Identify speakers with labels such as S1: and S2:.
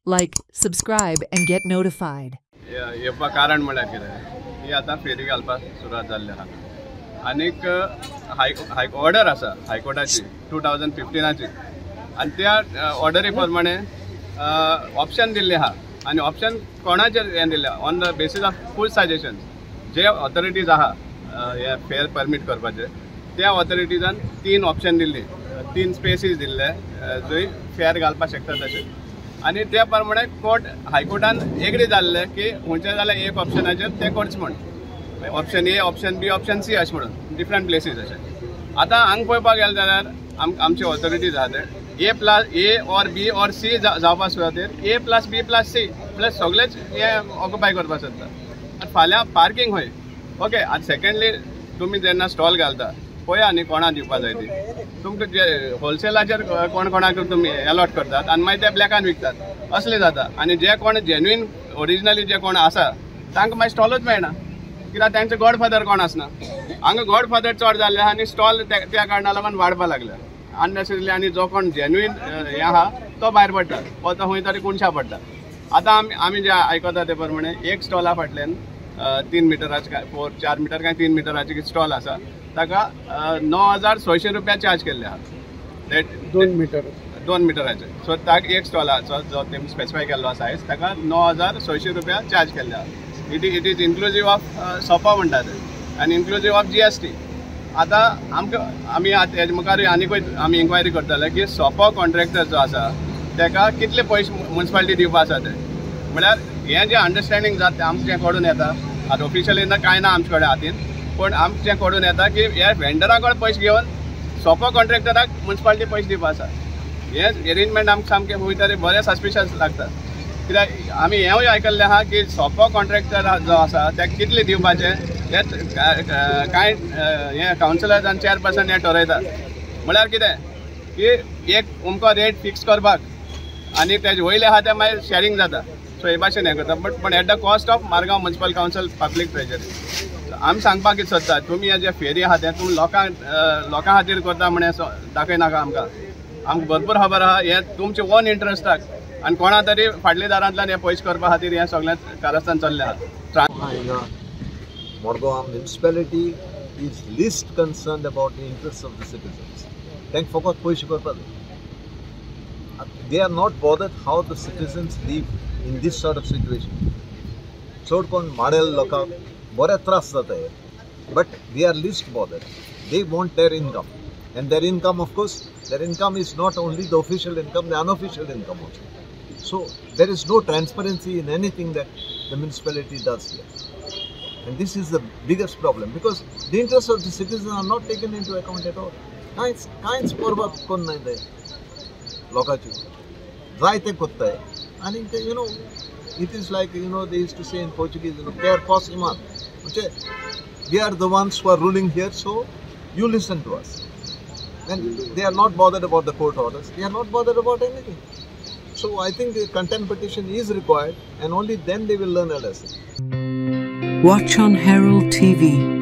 S1: Like, subscribe, and get notified.
S2: येवपा कारण म्हळ्यार कितें ही आतां फेरी घालपाक सुरवात जाल्ली आहा आनीक हाय ऑर्डर आसा हायकोर्टाची 2015ची आनी त्या ऑर्डरी प्रमाणे ऑप्शन दिल्ले आहा आनी ऑप्शन कोणाचेर हें दिल्लें on the basis of full suggestion जे ऑथॉरिटीज आहा हे फेर परमीट करपाचे त्या ऑथॉरिटीजान 3 ऑप्शन दिल्ली 3 स्पेसीस दिल्ले जंय फेर घालपाक शकता तशें आनी त्या प्रमाणे कोर्ट हायकोर्टान एग्री जाल्ले की खंयचे जाल्यार एक ऑप्शनाचेर ते करचे म्हण option A option B option C अशें म्हणून डिफरंट प्लेसीस अशें आतां हांगा पळोवपाक गेले जाल्यार आमचे ऑथॉरिटीज आहा ते A or B or C जावपा सुवातेर A plus B plus C plus सगळेच हे ऑक्युपाय करपाक सोदता आनी फाल्यां पार्किंग खंय ओके आतां सेकेंडली तुमी जेन्ना स्टॉल घालता पळया न्ही कोणा दिवपा जाय ती तुमकां जे होलसेलाचेर कोणाक तुमी अलॉट करतात आनी मागीर ते ब्लॅकान विकतात असलें जाता आनी जे कोण जेन्युइन ओरिजिनली जे कोण आसा तांकां मागीर स्टॉलूच मेळना कित्याक तांचे गॉडफादर कोण आसना हांगा गॉडफादर चड जाल्ले आहा आनी स्टॉल त्या कारणां लागून वाडपा लागले अननेसेसरी आनी जो कोण जेन्युइन हे आहा तो भायर पडटा वो तो खंय तरी कुणशा पडटा आतां आमी जे आयकता ते प्रमाणे एक स्टॉला फाटल्यान 3 मिटराचे 4 मिटर काय 3 मिटराचे स्टॉल आसा ताका 9,600 रुपया चार्ज केल्ले आहा 2 मिटराचे सो ताका एक स्टॉलाचो जो तेमी स्पेसिफाय केल्लो सायज ताका 9,600 रुपया चार्ज केल्ले आहा इट इज इन्क्लुजीव ऑफ सोपा म्हणटा ते आनी इन्क्लुजीव ऑफ GST आतां आमी हेजे मुखार आनीकूय आमी इन्क्वायरी करतले की सोपो कॉन्ट्रॅक्टर जो आसा ताका कितले पयशे म्युनिसिपालिटी दिवपा आसा ते म्हळ्यार हें जें अंडरस्टँडींग जाता आमचें कडून येता आतां ऑफिशियली कांय ना आमचे कडेन हातीन पण आमचें कडून येता की ह्या वेंडरा कडेन पयशे घेवन सोपो कॉन्ट्रॅक्टराक म्युनिसिपालिटी पयशे दिवपा आसा हें अरेंजमेंट आमकां सामकें खंय तरी बरें सस्पिशियस लागता कित्याक आमी हेंवूय आयकल्लें आहा की सोपो कॉन्ट्रॅक्टर जो आसा ताका कितले दिवपाचे हें कांय हें कावन्सिलर्स आनी चेअरपर्सन हें ठरयतात म्हळ्यार कितें की एक अमको रेट फिक्स करपाक आनी तेजे वयले आहा ते मागीर शेअरिंग जाता सो हे भाशेन हें करता पण at the cost of Margao municipal council public treasury आमी सांगपाक कितें सोदता तुमी हे जे फेरी आहा ते तुमी लोकां खातीर करता म्हणे दाखयनाका आमकां भरपूर खबर आहा हे तुमचे ओन इंट्रस्टाक आनी कोणा तरी फाटल्या दारांतल्यान हे पयशे करपा खातीर हें सगळें कारस्थान चल्लें आहा
S3: Margao municipality is least concerned about the interests of the citizens. Thank focus पयशे करपाक they are not bothered how the citizens live in this sort of situation. चड कोण माडेल लोकांक बरे त्रास जाता but they are least bothered. They want their income and their income, of course, their income is not only the official income, the unofficial income also. So there is no transparency in anything that the municipality does here. And this is the biggest problem because the interests of the citizens are not taken into account at all. कांयच परवात कोण नाही ते लोकांची जायते कोत्ताय आणि you know it is like they used to say in Portuguese quer posse man म्हणजे we are the ones who are ruling here so you listen to us and they are not bothered about the court orders, they are not bothered about anything. So I think the contempt petition is required and only then they will learn a lesson.
S1: Watch on Herald TV.